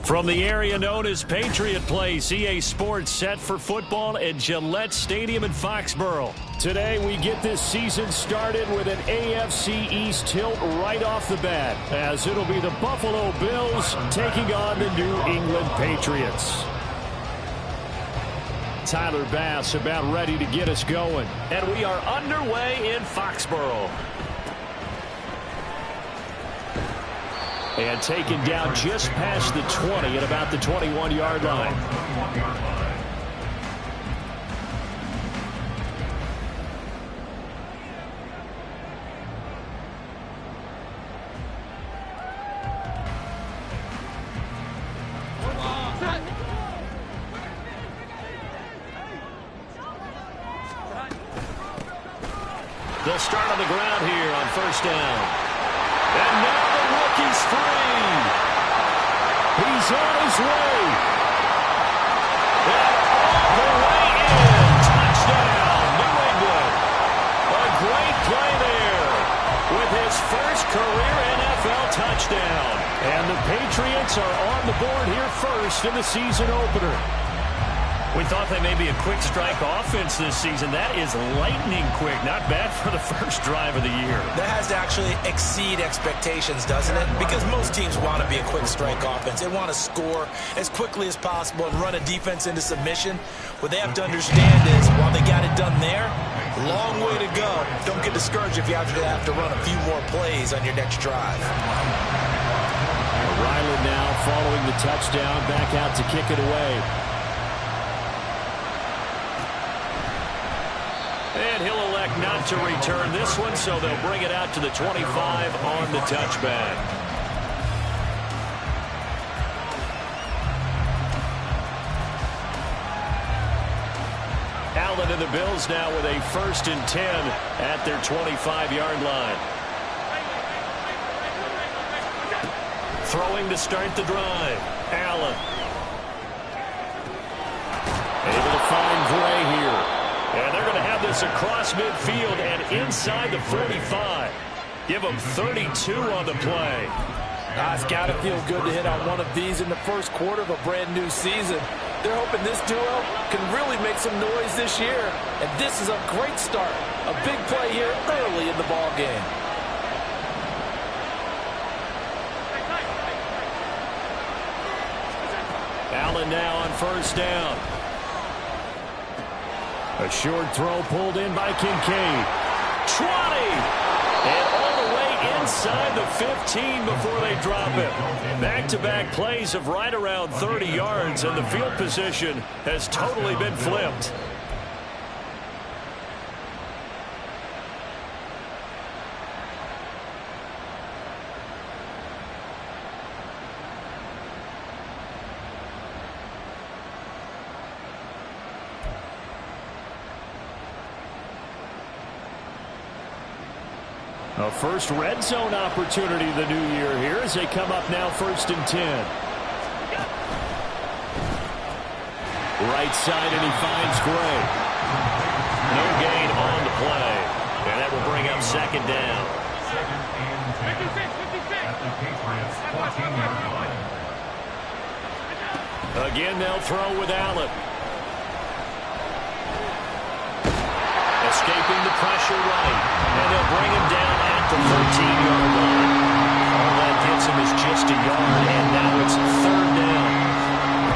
From the area known as Patriot Place, EA Sports set for football at Gillette Stadium in Foxborough. Today we get this season started with an AFC East tilt right off the bat, as it'll be the Buffalo Bills taking on the New England Patriots. Tyler Bass about ready to get us going. And we are underway in Foxborough. And taken down just past the 20 at about the 21-yard line. They'll start on the ground here on first down. And now the rookie's free. He's on his way. And all the way in. Touchdown, New England. A great play there with his first career NFL touchdown. And the Patriots are on the board here first in the season opener. We thought they may be a quick strike offense this season. That is lightning quick. Not bad for the first drive of the year. That has to actually exceed expectations, doesn't it? Because most teams want to be a quick strike offense. They want to score as quickly as possible and run a defense into submission. What they have to understand is, while they got it done there, long way to go. Don't get discouraged if you have to run a few more plays on your next drive. Ryland now following the touchdown, back out to kick it away. And he'll elect not to return this one, so they'll bring it out to the 25 on the touchback. Allen and the Bills now with a 1st and 10 at their 25-yard line. Throwing to start the drive. Allen. Able to find Gray here. And they're going to have this across midfield and inside the 45. Give them 32 on the play. It's got to feel good to hit on one of these in the first quarter of a brand new season. They're hoping this duo can really make some noise this year. And this is a great start. A big play here early in the ball game. Allen now on first down. A short throw pulled in by Kincaid. 20! And all the way inside the 15 before they drop it. Back-to-back plays of right around 30 yards, and the field position has totally been flipped. A first red zone opportunity the new year here as they come up now 1st and 10. Right side, and he finds Gray. No gain on the play. And that will bring up 2nd down. Again, they'll throw with Allen. Escaping the pressure right. And they'll bring him down at the 13-yard line. All that gets him is just a yard, and now it's 3rd down.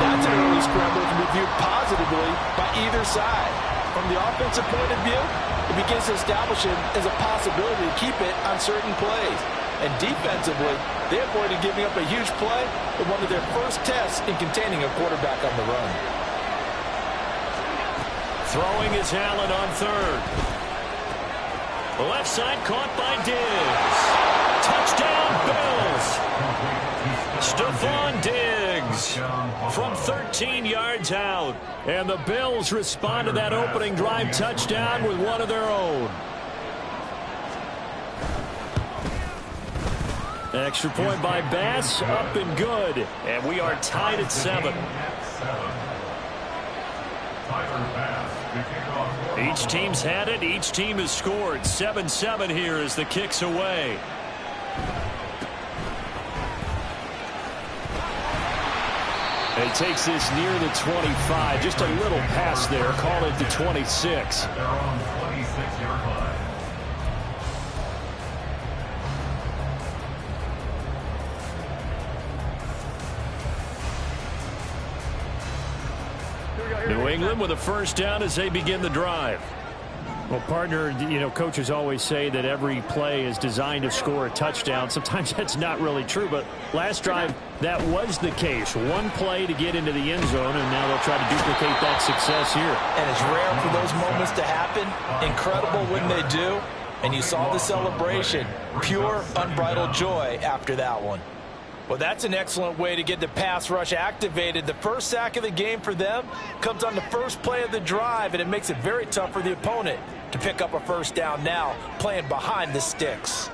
That's an early scramble that can be viewed positively by either side. From the offensive point of view, it begins to establish it as a possibility to keep it on certain plays. And defensively, they avoided giving up a huge play in one of their first tests in containing a quarterback on the run. Throwing is Allen on 3rd. Left side caught by Diggs. Touchdown, Bills. Stephon Diggs from 13 yards out. And the Bills respond to that opening drive touchdown with one of their own. Extra point by Bass, up and good. And we are tied at 7. Each team's had it. Each team has scored. 7-7 here as the kick's away. And he takes this near the 25. Just a little pass there. Call it the 26. They're on the 26-yard line. New England with a first down as they begin the drive. Well, partner, you know, coaches always say that every play is designed to score a touchdown. Sometimes that's not really true, but last drive, that was the case. One play to get into the end zone, and now they'll try to duplicate that success here. And it's rare for those moments to happen. Incredible when they do. And you saw the celebration. Pure, unbridled joy after that one. Well, that's an excellent way to get the pass rush activated. The first sack of the game for them comes on the first play of the drive, and it makes it very tough for the opponent to pick up a first down now, playing behind the sticks.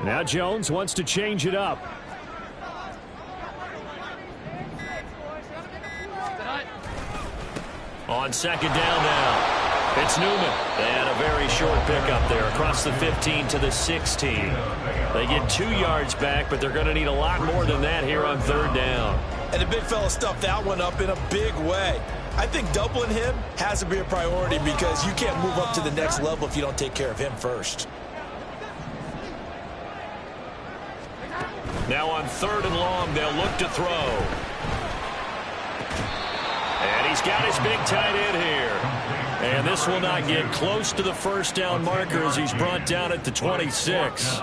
Now Jones wants to change it up. On second down now. It's Newman. And a very short pickup there across the 15 to the 16. They get 2 yards back, but they're going to need a lot more than that here on third down. And the big fella stuffed that one up in a big way. I think doubling him has to be a priority because you can't move up to the next level if you don't take care of him first. Now on third and long, they'll look to throw. And he's got his big tight end here. And this will not get close to the first down marker as he's brought down at the 26.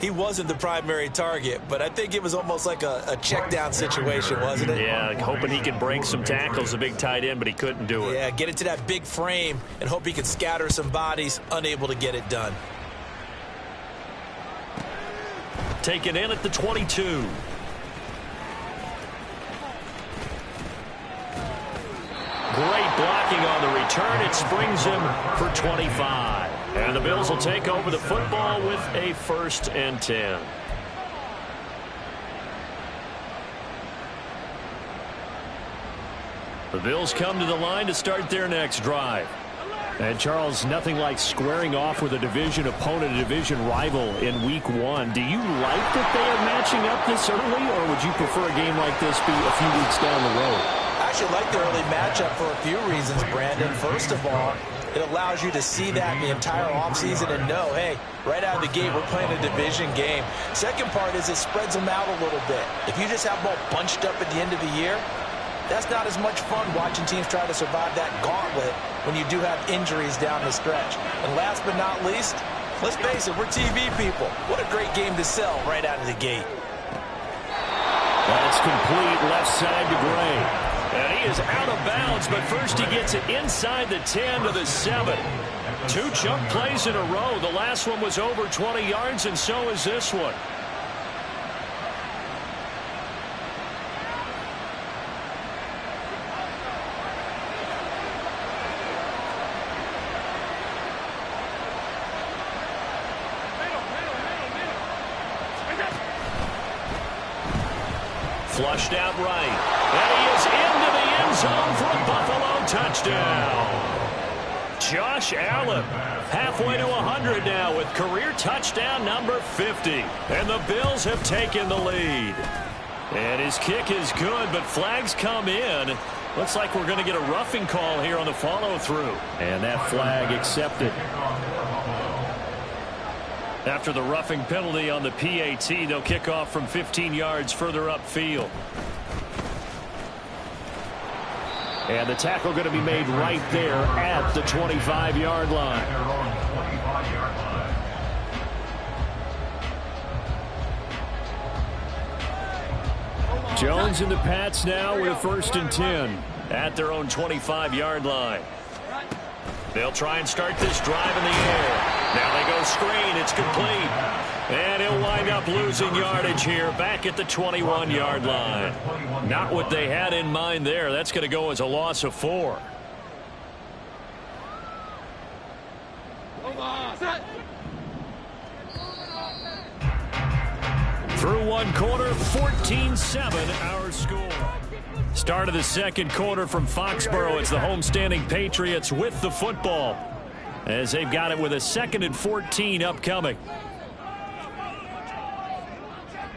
He wasn't the primary target, but I think it was almost like a check down situation, wasn't it? Yeah, hoping he could break some tackles, a big tight end, but he couldn't do it. Yeah, get into that big frame and hope he could scatter some bodies, unable to get it done. Taken in at the 22. Great blocking on the return. It springs him for 25. And the Bills will take over the football with a 1st and 10. The Bills come to the line to start their next drive. And, Charles, nothing like squaring off with a division opponent, a division rival in Week 1. Do you like that they are matching up this early, or would you prefer a game like this be a few weeks down the road? I actually like the early matchup for a few reasons, Brandon. First of all, it allows you to see that in the entire offseason and know, hey, right out of the gate, we're playing a division game. Second part is it spreads them out a little bit. If you just have them all bunched up at the end of the year, that's not as much fun watching teams try to survive that gauntlet when you do have injuries down the stretch. And last but not least, let's face it, we're TV people. What a great game to sell right out of the gate. That's complete left side to Gray. And he is out of bounds, but first he gets it inside the 10 to the 7. 2 chunk plays in a row. The last one was over 20 yards, and so is this one. Flushed out right. And he is into the end zone for a Buffalo touchdown. Josh Allen halfway to 100 now with career touchdown number 50. And the Bills have taken the lead. And his kick is good, but flags come in. Looks like we're going to get a roughing call here on the follow-through. And that flag accepted. After the roughing penalty on the PAT, they'll kick off from 15 yards further upfield. And the tackle going to be made right there at the 25-yard line. Jones and the Pats now with a 1st and 10 at their own 25-yard line. They'll try and start this drive in the air. Now they go screen. It's complete. And he'll wind up losing yardage here back at the 21-yard line. Not what they had in mind there. That's going to go as a loss of 4. Through one quarter, 14-7 our score. Start of the second quarter from Foxborough. It's the homestanding Patriots with the football as they've got it with a 2nd and 14 upcoming.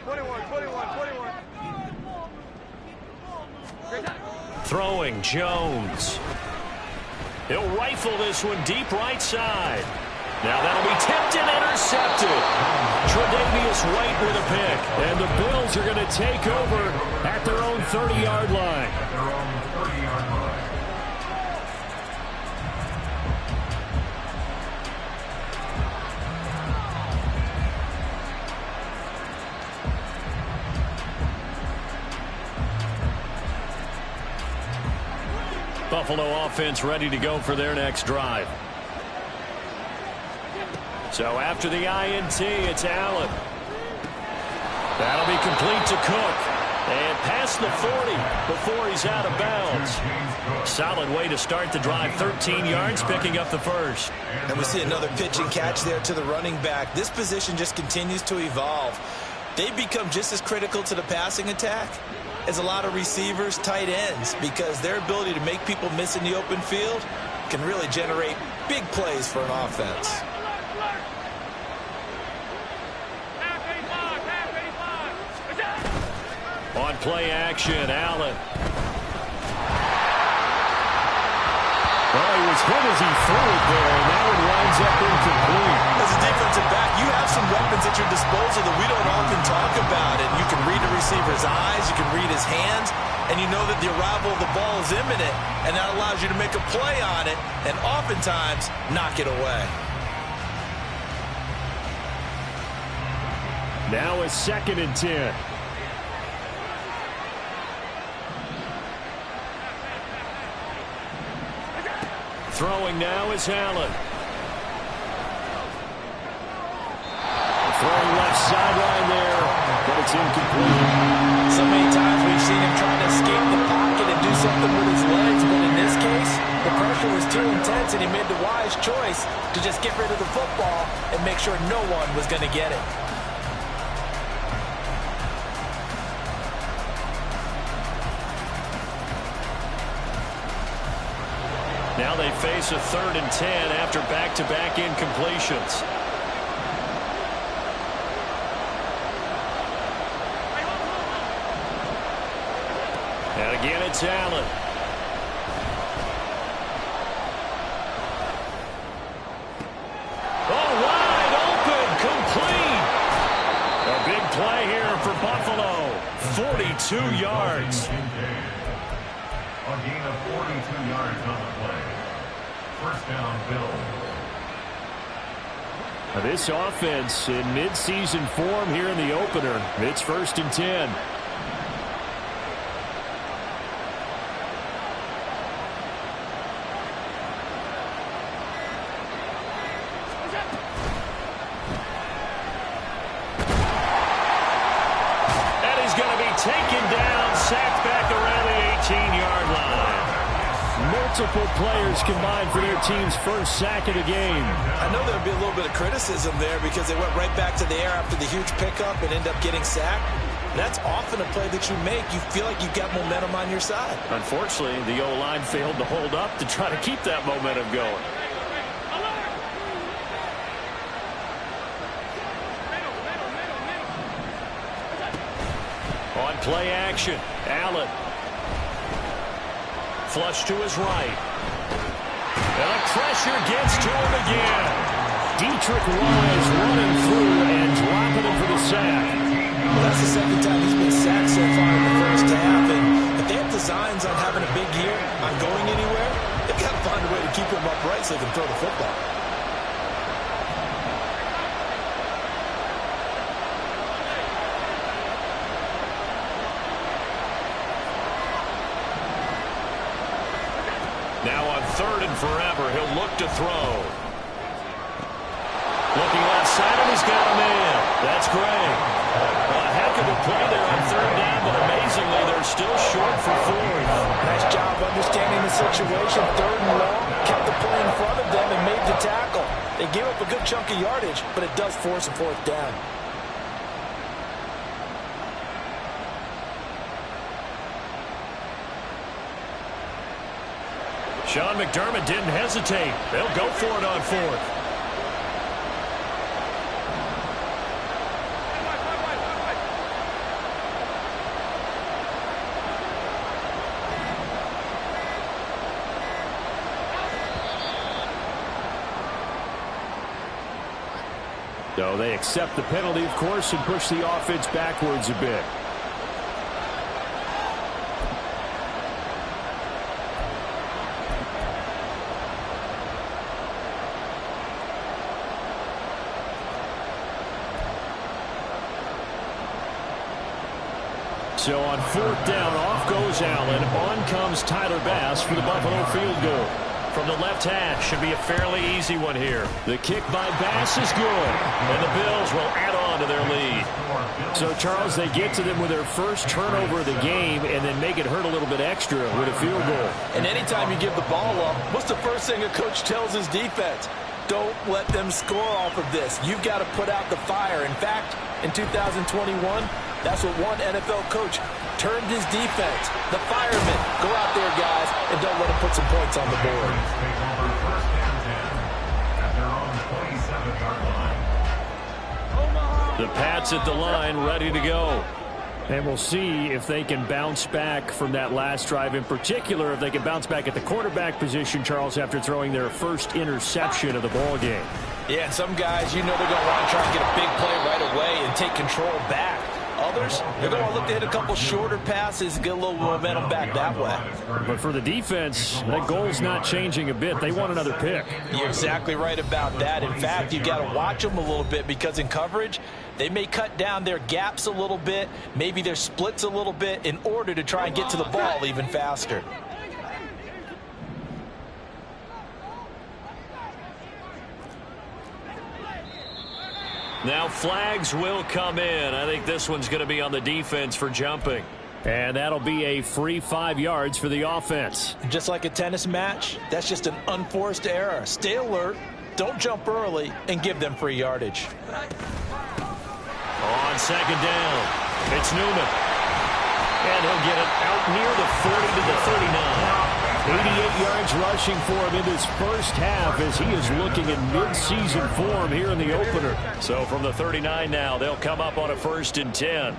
21. Throwing Jones. He'll rifle this one deep right side. Now that'll be tipped and intercepted. Tre'Davious White with a pick. And the Bills are going to take over at their own 30-yard line. Buffalo offense ready to go for their next drive. So after the INT, it's Allen. That'll be complete to Cook. And past the 40 before he's out of bounds. Solid way to start the drive. 13 yards, picking up the first. And we see another pitch and catch there to the running back. This position just continues to evolve. They've become just as critical to the passing attack as a lot of receivers, tight ends, because their ability to make people miss in the open field can really generate big plays for an offense. On play action, Allen. Well, he was hit as he threw it there, and that one winds up incomplete. As a defensive back, you have some weapons at your disposal that we don't often talk about. And you can read the receiver's eyes, you can read his hands, and you know that the arrival of the ball is imminent, and that allows you to make a play on it and oftentimes knock it away. Now it's 2nd and 10. Throwing now is Allen. Throwing left sideline there, but it's incomplete. So many times we've seen him trying to escape the pocket and do something with his legs, but in this case, the pressure was too intense and he made the wise choice to just get rid of the football and make sure no one was going to get it. Now they face a 3rd and 10 after back-to-back incompletions. And again, it's Allen. Oh, wide open, complete. A big play here for Buffalo. 42 yards. A gain of 42 yards on the play. First down, Bills. This offense in mid-season form here in the opener. It's 1st and 10. And he's going to be taken down, sacked back around the 18-yard line. Multiple players combined for their team's first sack of the game. I know there would be a little bit of criticism there because they went right back to the air after the huge pickup and end up getting sacked. That's often a play that you make. You feel like you've got momentum on your side. Unfortunately, the O-line failed to hold up to try to keep that momentum going. On play action, Allen. Flush to his right. And the pressure gets to him again. Dietrich Wise running through and dropping him for the sack. Well, that's the second time he's been sacked so far in the first half. And if they have designs on having a big year, on going anywhere, they've got to find a way to keep him upright so they can throw the football. Now on 3rd and forever, he'll look to throw. Looking left side, and he's got a man. That's great. A heck of a play there on 3rd down, but amazingly, they're still short for 4th. Nice job understanding the situation. 3rd and long, kept the play in front of them and made the tackle. They gave up a good chunk of yardage, but it does force a 4th down. Sean McDermott didn't hesitate. They'll go for it on 4th. So they accept the penalty, of course, and push the offense backwards a bit. So on 4th down, off goes Allen. On comes Tyler Bass for the Buffalo field goal. From the left hash, should be a fairly easy one here. The kick by Bass is good, and the Bills will add on to their lead. So, Charles, they get to them with their first turnover of the game and then make it hurt a little bit extra with a field goal. And anytime you give the ball up, what's the first thing a coach tells his defense? Don't let them score off of this. You've got to put out the fire. In fact, in 2021, that's what one NFL coach termed his defense. The firemen. Go out there, guys, and don't let them put some points on the board. The Pats at the line, ready to go. And we'll see if they can bounce back from that last drive. In particular, if they can bounce back at the quarterback position, Charles, after throwing their first interception of the ball game. Yeah, and some guys, you know they're going to want to try and get a big play right away and take control back. Others, they're going to look to hit a couple shorter passes, get a little momentum back that way. But for the defense, that goal's not changing a bit. They want another pick. You're exactly right about that. In fact, you've got to watch them a little bit because in coverage, they may cut down their gaps a little bit, maybe their splits a little bit in order to try and get to the ball even faster. Now flags will come in. I think this one's going to be on the defense for jumping. And that'll be a free 5 yards for the offense. Just like a tennis match, that's just an unforced error. Stay alert, don't jump early, and give them free yardage. On 2nd down, it's Newman. And he'll get it out near the 40 to the 39. 88 yards rushing for him in this first half as he is looking in mid-season form here in the opener. So from the 39 now, they'll come up on a 1st and 10.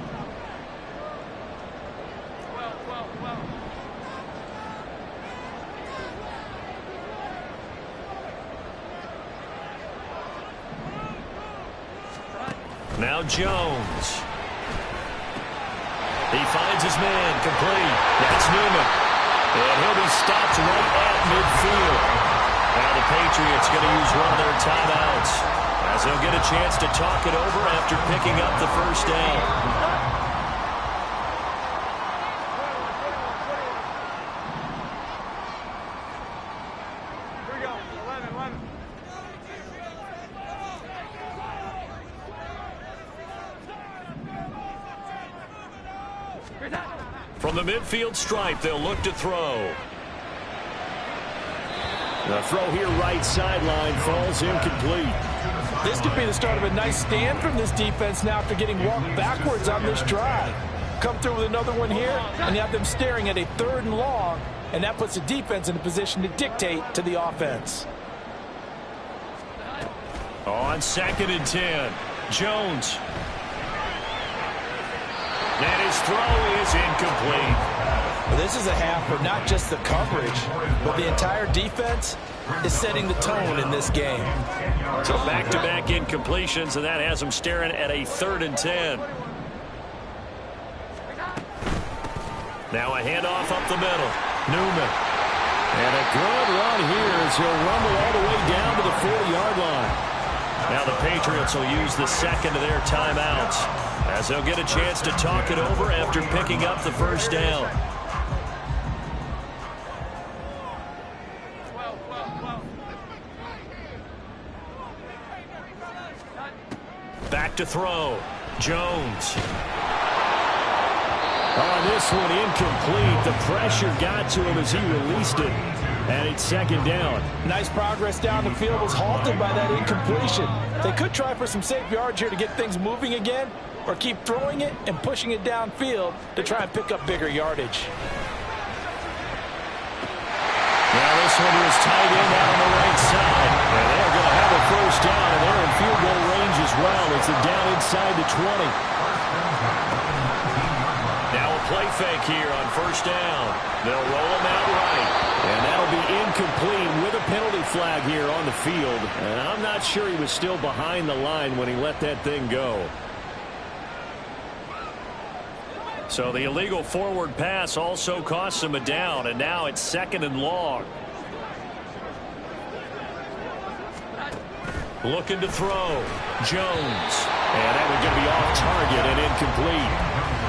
Now Jones. He finds his man complete. That's Newman. And he'll be stopped right at midfield. Now the Patriots going to use one of their timeouts as they'll get a chance to talk it over after picking up the first down. From the midfield stripe, they'll look to throw. The throw here right sideline falls incomplete. This could be the start of a nice stand from this defense now after getting walked backwards on this drive. Come through with another one here, and you have them staring at a 3rd and long, and that puts the defense in a position to dictate to the offense. On 2nd and 10, Jones. And his throw is incomplete. Well, this is a half for not just the coverage, but the entire defense is setting the tone in this game. So back-to-back incompletions, and that has them staring at a 3rd and 10. Now a handoff up the middle. Newman. And a good run here as he'll rumble all the way down to the 40-yard line. Now the Patriots will use the second of their timeouts as they'll get a chance to talk it over after picking up the first down. Back to throw. Jones. On this one, incomplete. The pressure got to him as he released it. And it's 2nd down. Nice progress down the field was halted by that incompletion. They could try for some safe yards here to get things moving again, or keep throwing it and pushing it downfield to try and pick up bigger yardage. Now this one was tight end out on the right side. And they're going to have a first down, and they're in field goal range as well as they're down inside the 20. Now a play fake here on first down. They'll roll him out right. And that'll be incomplete with a penalty flag here on the field. And I'm not sure he was still behind the line when he let that thing go. So the illegal forward pass also costs him a down. And now it's 2nd and long. Looking to throw. Jones. And that one's going to be off target and incomplete.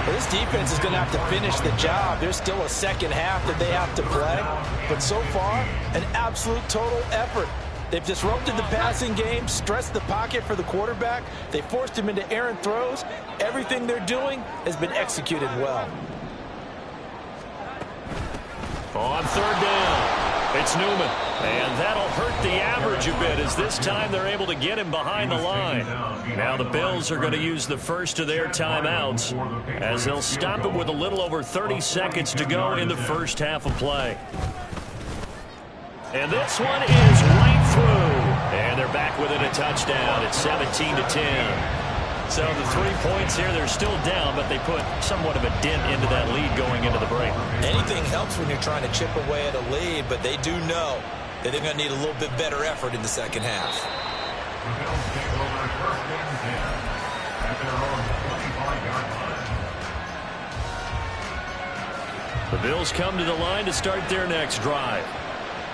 This defense is going to have to finish the job. There's still a second half that they have to play. But so far, an absolute total effort. They've disrupted the passing game, stressed the pocket for the quarterback. They forced him into errant throws. Everything they're doing has been executed well. On 3rd down. It's Newman, and that'll hurt the average a bit as this time they're able to get him behind the line. Now the Bills are going to use the first of their timeouts as they'll stop it with a little over 30 seconds to go in the first half of play. And this one is right through, and they're back within a touchdown. It's 17-10. So the 3 points here, they're still down, but they put somewhat of a dent into that lead going into the break. Anything helps when you're trying to chip away at a lead, but they do know that they're going to need a little bit better effort in the second half. The Bills take over 1st and 10 at their own 25-yard line. The Bills come to the line to start their next drive.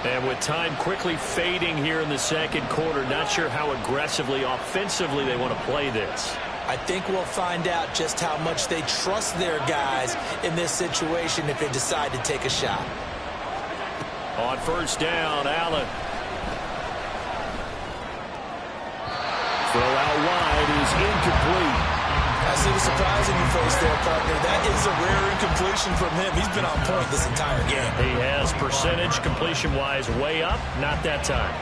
And with time quickly fading here in the second quarter, not sure how aggressively, offensively they want to play this. I think we'll find out just how much they trust their guys in this situation if they decide to take a shot. On 1st down, Allen. Throw out wide is incomplete. I see the surprise in your face there, partner. That is a rare incompletion from him. He's been on point this entire game. He has percentage completion-wise way up, not that time.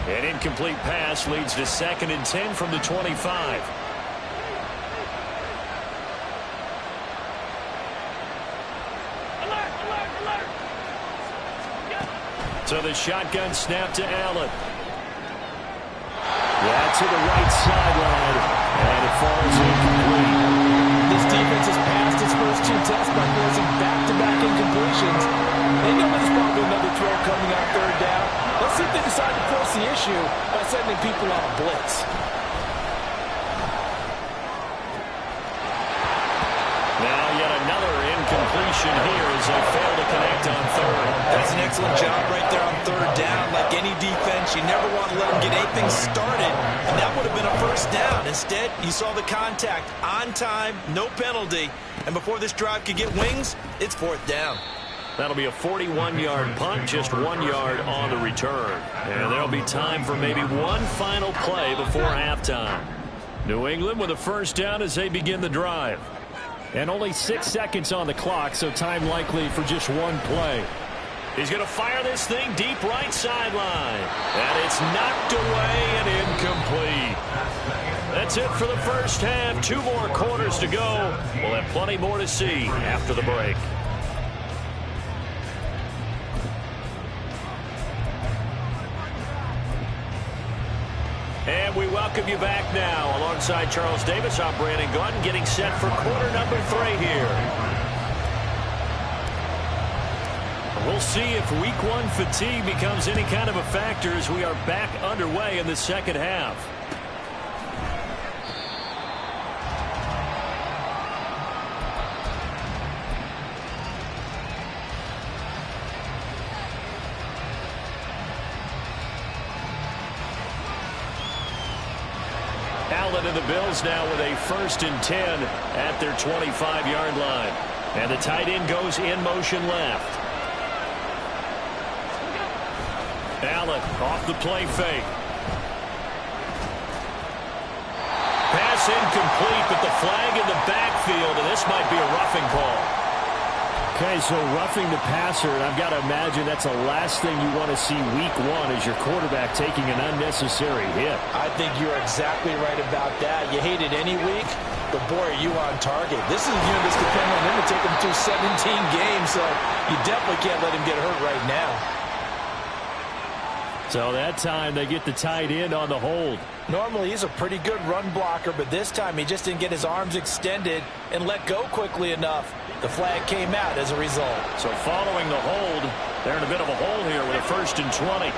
An incomplete pass leads to 2nd and 10 from the 25. Alert, alert, alert. So the shotgun snap to Allen. Yeah, to the right sideline, and it falls incomplete. This defense has passed its first 2 tests by forcing back-to-back incompletions. They know there's probably another throw coming on 3rd down. Let's see if they decide to force the issue by sending people on a blitz. Now yet another incompletion here as they fail to connect on 3rd. That's an excellent job right there on 3rd down. Like any defense, you never want to let them get anything started, and that would have been a 1st down. Instead, you saw the contact on time, no penalty, and before this drive could get wings, it's 4th down. That'll be a 41-yard punt, just 1 yard on the return. And there'll be time for maybe one final play before halftime. New England with a 1st down as they begin the drive. And only 6 seconds on the clock, so time likely for just one play. He's going to fire this thing deep right sideline. And it's knocked away and incomplete. That's it for the first half. 2 more quarters to go. We'll have plenty more to see after the break. And we welcome you back now. Alongside Charles Davis, I'm Brandon Gordon, getting set for quarter number 3 here. We'll see if week 1 fatigue becomes any kind of a factor as we are back underway in the second half. Allen and the Bills now with a 1st and 10 at their 25-yard line. And the tight end goes in motion left. Allen off the play fake. Pass incomplete, but the flag in the backfield, and this might be a roughing call. Okay, so roughing the passer, and I've got to imagine that's the last thing you want to see week 1 is your quarterback taking an unnecessary hit. I think you're exactly right about that. You hate it any week, but boy, are you on target. This is a unit that's depending on him to take him through 17 games, so you definitely can't let him get hurt right now. So that time they get the tight end on the hold. Normally he's a pretty good run blocker, but this time he just didn't get his arms extended and let go quickly enough. The flag came out as a result. So following the hold, they're in a bit of a hole here with a 1st and 20.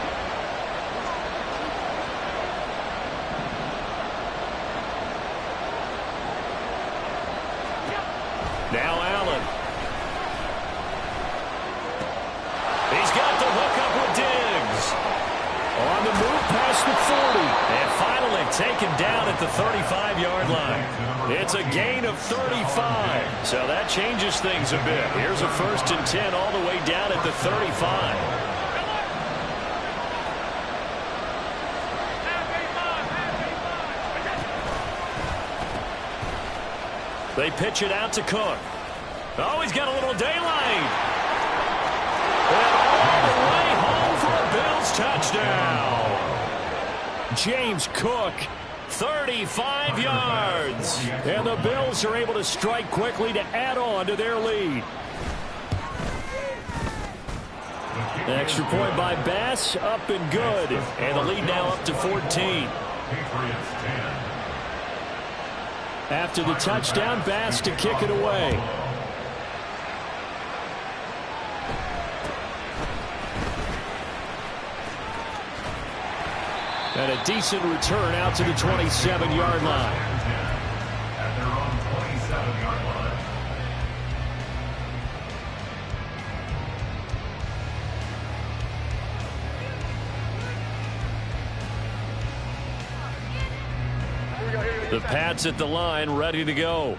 Now Allen. He's got the hook up with Diggs. On the move past the 40. And finally taken down at the 35-yard line. It's a gain of 35. So that changes things a bit. Here's a 1st and 10 all the way down at the 35. They pitch it out to Cook. Oh, he's got a little daylight. And all the way home for a Bills touchdown. James Cook, 35 yards. And the Bills are able to strike quickly to add on to their lead. An extra point by Bass, up and good. And the lead now up to 14. Patriots 10. After the touchdown, Bass to kick it away. And a decent return out to the 27-yard line. At their own 27-yard line. The Pats at the line, ready to go.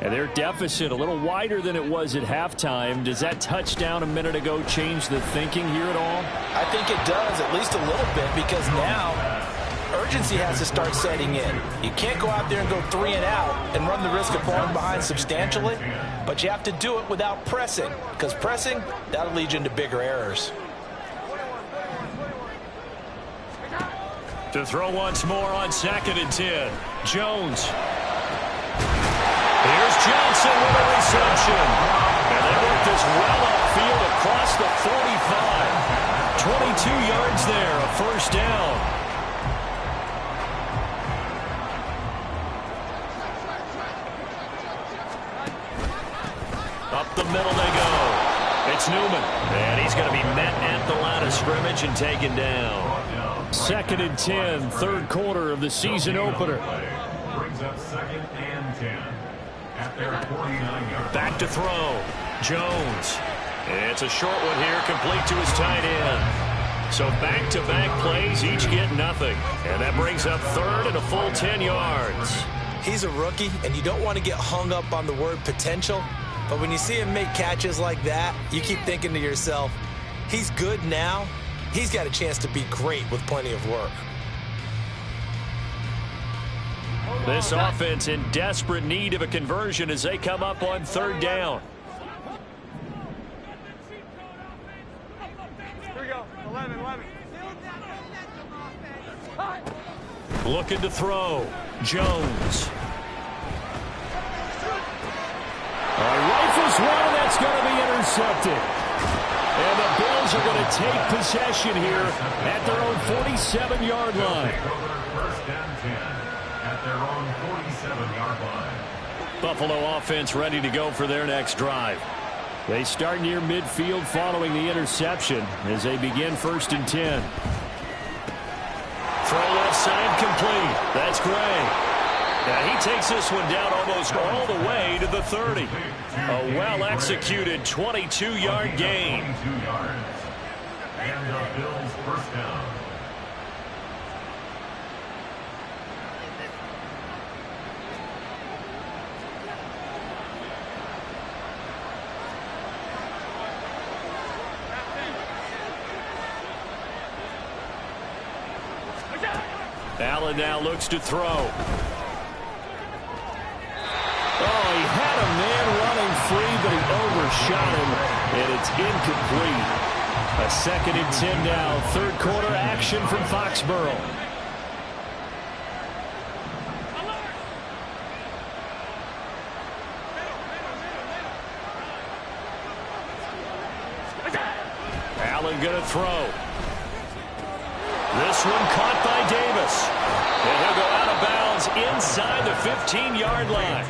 And their deficit a little wider than it was at halftime. Does that touchdown a minute ago change the thinking here at all? I think it does, at least a little bit, because now urgency has to start setting in. You can't go out there and go 3 and out and run the risk of falling behind substantially, but you have to do it without pressing, because pressing, that'll lead you into bigger errors. To throw once more on 2nd and 10. Jones. Here's Johnson with a reception. And they work this well upfield across the 45. 22 yards there, a 1st down. Up the middle they go. It's Newman. And he's going to be met at the line of scrimmage and taken down. 2nd and 10, 3rd quarter of the season opener. Brings up 2nd and 10 at their 49-yard. Back to throw. Jones. It's a short one here, complete to his tight end. So back-to-back plays, each get nothing. And that brings up 3rd and a full 10 yards. He's a rookie, and you don't want to get hung up on the word potential. But when you see him make catches like that, you keep thinking to yourself, he's good now. He's got a chance to be great with plenty of work. This offense in desperate need of a conversion as they come up on 3rd down. Here we go. 11. Looking to throw. Jones. Rifles one, and that's going to be intercepted. And the Bills are going to take possession here at their own 47-yard line. 1st and 10 at their own 47-yard line. Buffalo offense ready to go for their next drive. They start near midfield following the interception as they begin 1st and 10. Throw left side complete. That's Gray. Now he takes this one down almost all the way to the 30. A well-executed 22-yard gain. 22 yards. And the Bills 1st down. Allen now looks to throw. Oh, he had a man running free, but he overshot him, and it's incomplete. A 2nd and 10 now, 3rd quarter action from Foxborough. Allen going to throw. This one caught by Davis. And he'll go out of bounds inside the 15-yard line.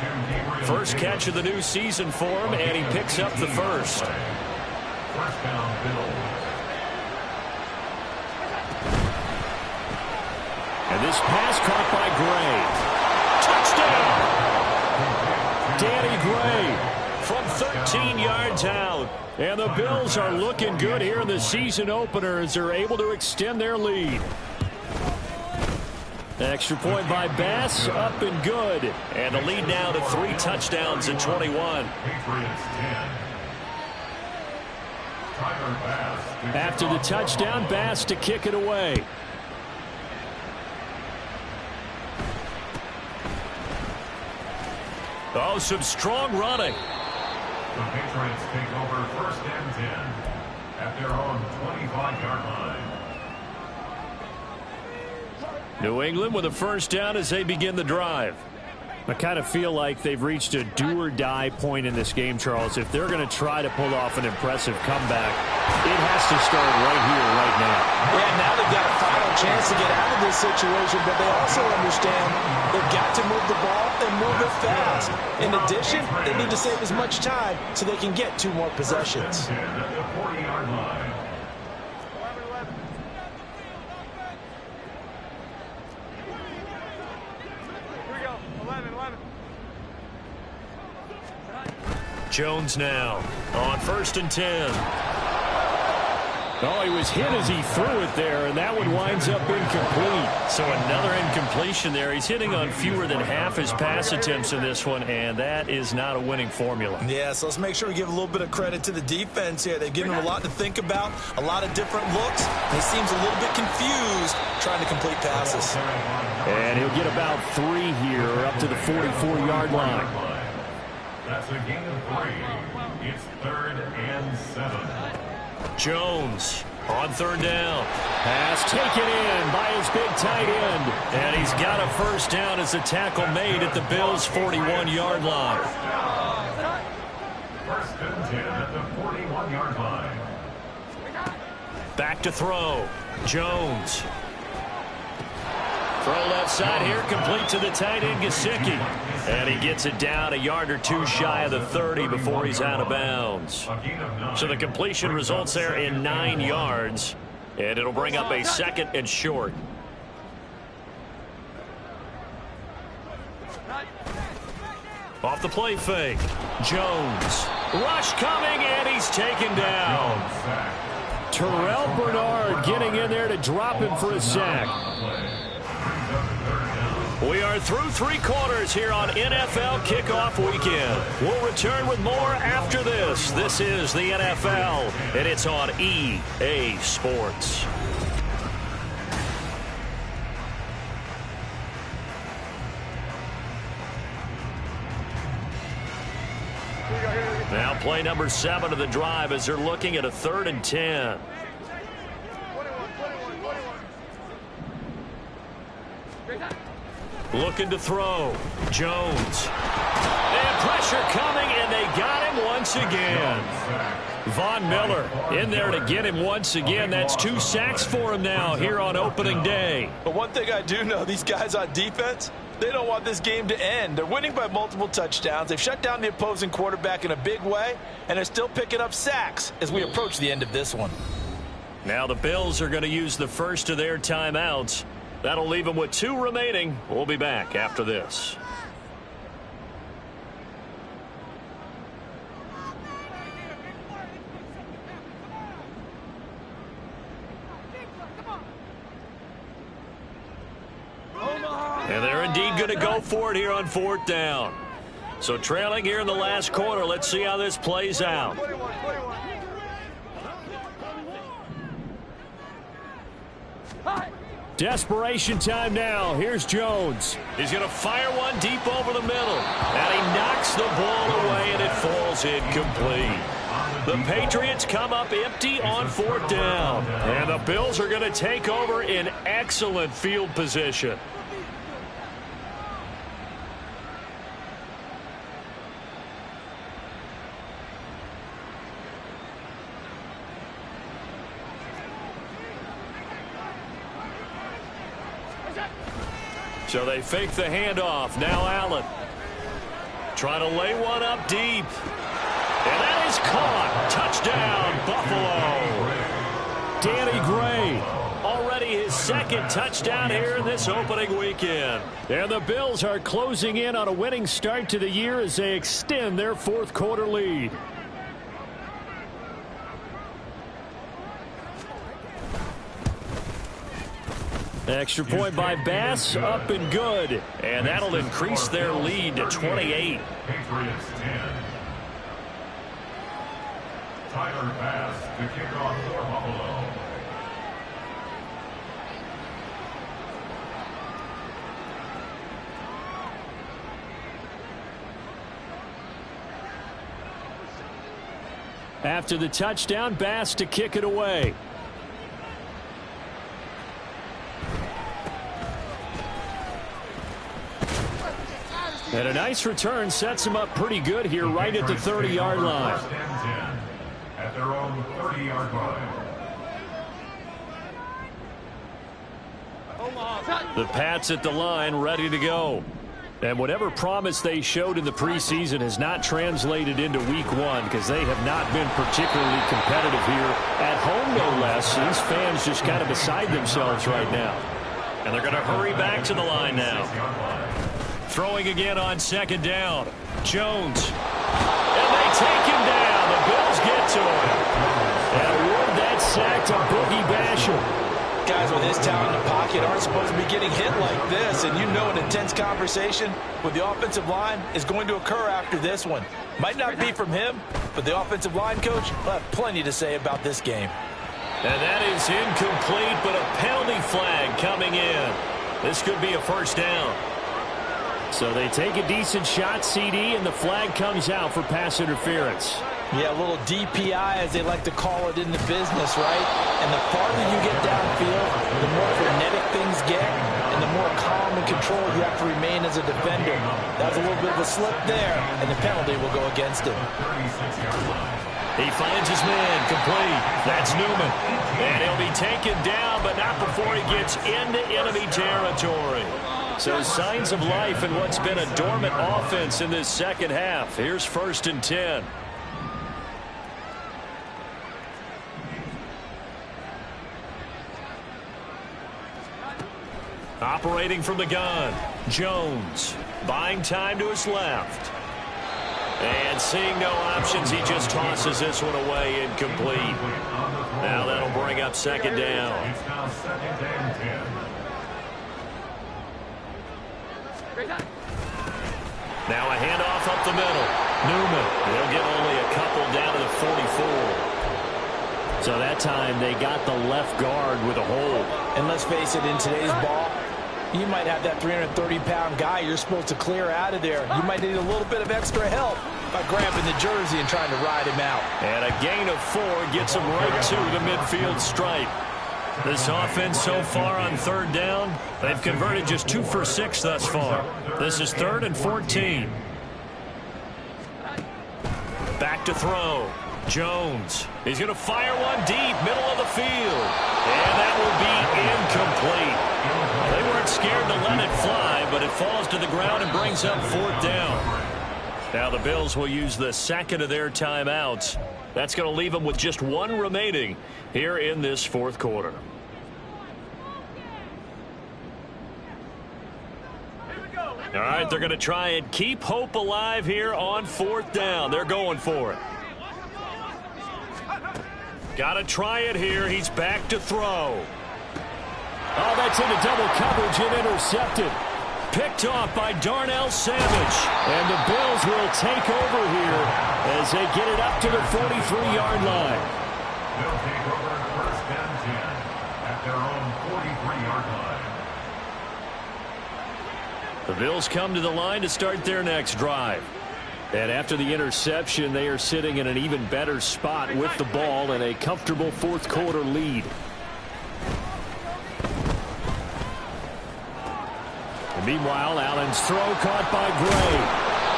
First catch of the new season for him, and he picks up the first. First down, Bills. And this pass caught by Gray. Touchdown! Danny Gray from 13 yards out. And the Bills are looking good here in the season opener as they're able to extend their lead. Extra point by Bass, up and good. And the lead now to 3 touchdowns at 21. After the touchdown, Bass to kick it away. Oh, some strong running. The Patriots take over first and 10 at their own 25-yard line. New England with a first down as they begin the drive. I kind of feel like they've reached a do-or-die point in this game, Charles. If they're going to try to pull off an impressive comeback, it has to start right here, right now. Yeah, now they've got a final chance to get out of this situation, but they also understand they've got to move the ball and move it fast. In addition, they need to save as much time so they can get 2 more possessions. At the 40-yard line. Jones now on first and 10. Oh, he was hit as he threw it there, and that one winds up incomplete. So another incompletion there. He's hitting on fewer than half his pass attempts in this one, and that is not a winning formula. Yeah, so let's make sure we give a little bit of credit to the defense here. They've given him a lot to think about, a lot of different looks, and he seems a little bit confused trying to complete passes. And he'll get about 3 here, up to the 44-yard line. That's a gain of 3. It's 3rd and 7. Jones on third down. Pass taken in by his big tight end. And he's got a first down as the tackle made at the Bills' 41-yard line. First and 10 at the 41-yard line. Back to throw. Jones. Throw left side here, complete to the tight end, Gesicki. And he gets it down a yard or 2 shy of the 30 before he's out of bounds. So the completion results there in 9 yards. And it'll bring up a second and short. Off the play fake. Jones. Rush coming, and he's taken down. Terrell Bernard getting in there to drop him for a sack. We are through 3 quarters here on NFL Kickoff Weekend. We'll return with more after this. This is the NFL, and it's on EA Sports. Now play number 7 of the drive as they're looking at a 3rd and 10. Looking to throw. Jones. And pressure coming, and they got him once again. Von Miller in there to get him once again. That's 2 sacks for him now here on opening day. But one thing I do know, these guys on defense, they don't want this game to end. They're winning by multiple touchdowns. They've shut down the opposing quarterback in a big way, and they're still picking up sacks as we approach the end of this one. Now the Bills are going to use the first of their timeouts. That'll leave them with 2 remaining. We'll be back after this. And they're indeed going to go for it here on 4th down. So trailing here in the last quarter. Let's see how this plays out. Desperation time now. Here's Jones. He's going to fire one deep over the middle. And he knocks the ball away, and it falls incomplete. The Patriots come up empty on 4th down. And the Bills are going to take over in excellent field position. So they fake the handoff. Now Allen. Trying to lay one up deep. And that is caught. Touchdown, Buffalo. Danny Gray. Already his second touchdown here in this opening weekend. And the Bills are closing in on a winning start to the year as they extend their fourth quarter lead. Extra point by Bass, up and good. And that'll increase their lead to 28. Patriots 10. Tyler Bass to kick off for Buffalo. After the touchdown, Bass to kick it away. And a nice return sets him up pretty good here right at the 30-yard line. First and 10 at their own 30-yard line. The Pats at the line ready to go. And whatever promise they showed in the preseason has not translated into week one because they have not been particularly competitive here at home, no less. These fans just kind of beside themselves right now. And they're going to hurry back to the line now. Throwing again on second down. Jones. And they take him down. The Bills get to him. And award that sack to Boogie Basham. Guys with his talent in the pocket aren't supposed to be getting hit like this, and you know an intense conversation with the offensive line is going to occur after this one. Might not be from him, but the offensive line coach will have plenty to say about this game. And that is incomplete, but a penalty flag coming in. This could be a first down. So they take a decent shot, CD, and the flag comes out for pass interference. Yeah, a little DPI, as they like to call it in the business, right? And the farther you get downfield, the more frenetic things get, and the more calm and controlled you have to remain as a defender. That's a little bit of a slip there, and the penalty will go against him. He finds his man, complete. That's Newman. And he'll be taken down, but not before he gets into enemy territory. So signs of life in what's been a dormant offense in this second half. Here's 1st and 10. Operating from the gun, Jones buying time to his left. And seeing no options, he just tosses this one away, incomplete. Now that'll bring up second down. It's now 2nd and 10. Now a handoff up the middle. Newman, they'll get only a couple down to the 44. So that time they got the left guard with a hold. And let's face it, in today's ball, you might have that 330-pound guy you're supposed to clear out of there. You might need a little bit of extra help by grabbing the jersey and trying to ride him out. And a gain of 4 gets him right to the midfield stripe. This offense so far on 3rd down, they've converted just 2 for 6 thus far. This is 3rd and 14. Back to throw. Jones. He's going to fire one deep, middle of the field. And that will be incomplete. They weren't scared to let it fly, but it falls to the ground and brings up 4th down. Now the Bills will use the second of their timeouts. That's going to leave them with just 1 remaining here in this 4th quarter. All right, they're going to try and keep hope alive here on 4th down. They're going for it. Got to try it here. He's back to throw. Oh, that's into double coverage and intercepted. Picked off by Darnell Savage. And the Bills will take over here as they get it up to the 43-yard line. They'll take over 1st and 10 at their own 43-yard line. The Bills come to the line to start their next drive. And after the interception, they are sitting in an even better spot with the ball and a comfortable 4th quarter lead. And meanwhile, Allen's throw caught by Gray.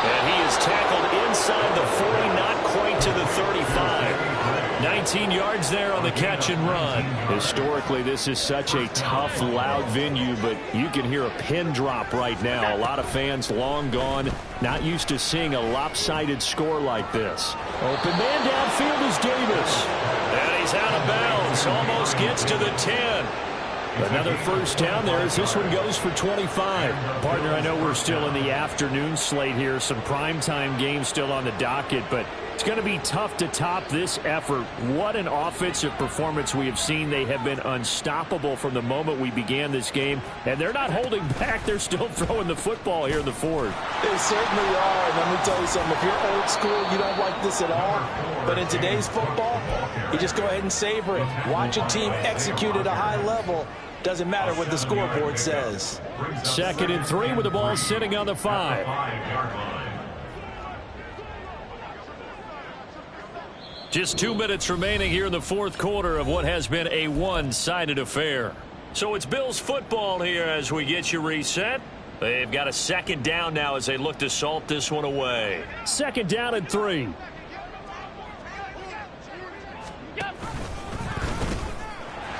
And he is tackled inside the 40, not quite to the 35. 19 yards there on the catch and run. Historically, this is such a tough, loud venue, but you can hear a pin drop right now. A lot of fans long gone, not used to seeing a lopsided score like this. Open man downfield is Davis. And he's out of bounds. Almost gets to the 10. Another first down there as this one goes for 25. Partner, I know we're still in the afternoon slate here. Some primetime games still on the docket, but it's going to be tough to top this effort. What an offensive performance we have seen. They have been unstoppable from the moment we began this game, and they're not holding back. They're still throwing the football here in the fourth. They certainly are, and let me tell you something. If you're old school, you don't like this at all. But in today's football, you just go ahead and savor it. Watch a team execute at a high level. Doesn't matter what the scoreboard says. 2nd and 3 with the ball sitting on the 5. Just 2 minutes remaining here in the fourth quarter of what has been a one-sided affair. So it's Bills football here as we get you reset. They've got a second down now as they look to salt this one away. 2nd down and 3.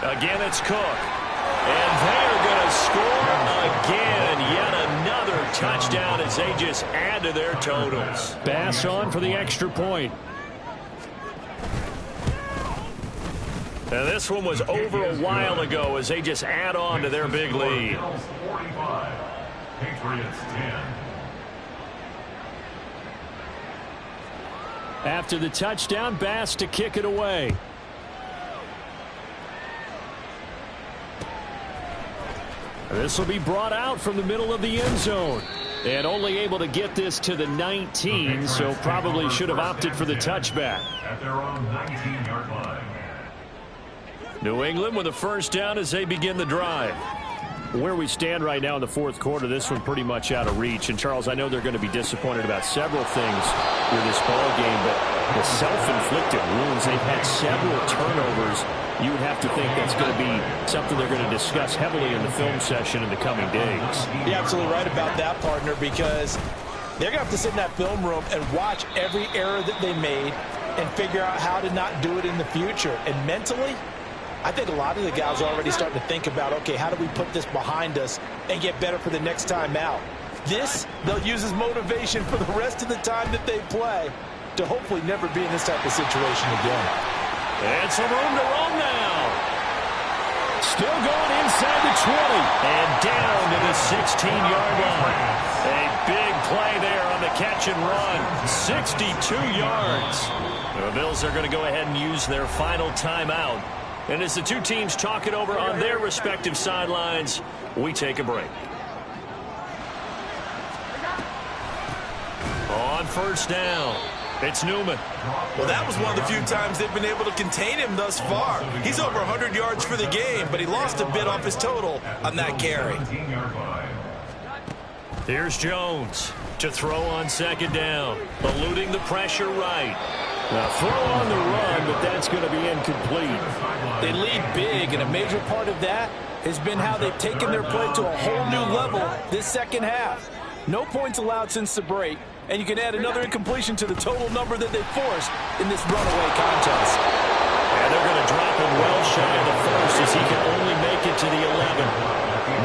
Again, it's Cook. And they're going to score again. Yet another touchdown as they just add to their totals. Bass on for the extra point. Now this one was over a while ago as they just add on to their big lead. Patriots 10. After the touchdown, Bass to kick it away. This will be brought out from the middle of the end zone. And only able to get this to the 19, so probably should have opted for the touchback. At their own 19-yard line. New England with a first down as they begin the drive. Where we stand right now in the fourth quarter, this one pretty much out of reach. And, Charles, I know they're going to be disappointed about several things with this ball game, but the self-inflicted wounds, they've had several turnovers. You would have to think that's going to be something they're going to discuss heavily in the film session in the coming days. You're absolutely right about that, partner, because they're going to have to sit in that film room and watch every error that they made and figure out how to not do it in the future. And mentally, I think a lot of the guys are already starting to think about, okay, how do we put this behind us and get better for the next time out? This, they'll use as motivation for the rest of the time that they play to hopefully never be in this type of situation again. And some room to roam now. Still going inside the 20. And down to the 16-yard line. A big play there on the catch and run. 62 yards. The Bills are going to go ahead and use their final timeout. And as the two teams talk it over on their respective sidelines, we take a break. On first down, it's Newman. Well, that was one of the few times they've been able to contain him thus far. He's over 100 yards for the game, but he lost a bit off his total on that carry. Here's Jones to throw on second down, eluding the pressure right. Now throw on the run, but that's going to be incomplete. They lead big, and a major part of that has been how they've taken their play to a whole new level this second half. No points allowed since the break, and you can add another incompletion to the total number that they forced in this runaway contest. And they're going to drop him well shy of the first as he can only make it to the 11.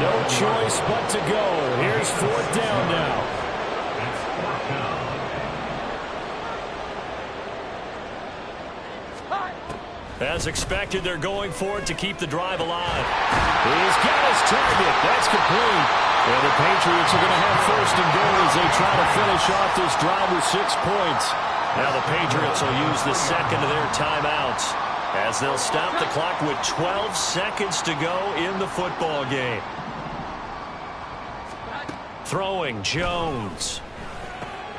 No choice but to go. Here's fourth down now. As expected, they're going for it to keep the drive alive. He's got his target. That's complete. And the Patriots are going to have first and goal as they try to finish off this drive with 6 points. Now the Patriots will use the second of their timeouts as they'll stop the clock with 12 seconds to go in the football game. Throwing Jones.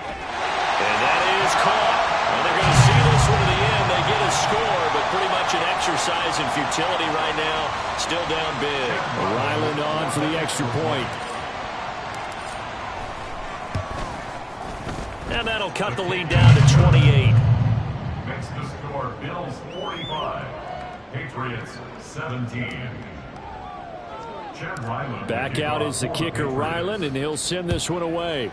And that is caught. And they're going to see this one to the end. They get a score, but pretty much an exercise in futility right now. Still down big. Ryland on for the extra point. And that'll cut the lead down to 28. Makes the score Bills 45, Patriots 17. Back out is the kicker Ryland, and he'll send this one away.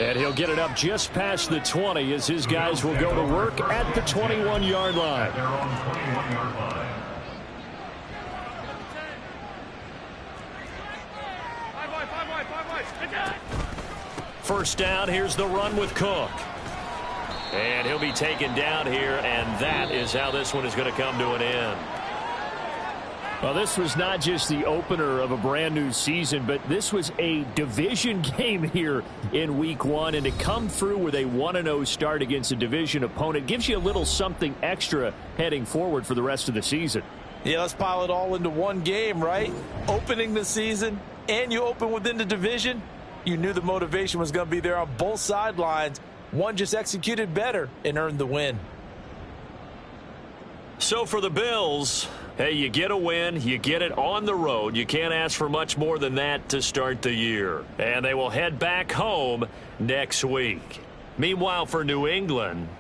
And he'll get it up just past the 20 as his guys will go to work at the 21-yard line. At their own 21-yard line. First down, here's the run with Cook. And he'll be taken down here, and that is how this one is going to come to an end. Well, this was not just the opener of a brand new season, but this was a division game here in week 1. And to come through with a 1-0 start against a division opponent gives you a little something extra heading forward for the rest of the season. Yeah, let's pile it all into one game, right? Opening the season, and you open within the division. You knew the motivation was going to be there on both sidelines. One just executed better and earned the win. So for the Bills, hey, you get a win, you get it on the road. You can't ask for much more than that to start the year. And they will head back home next week. Meanwhile, for New England,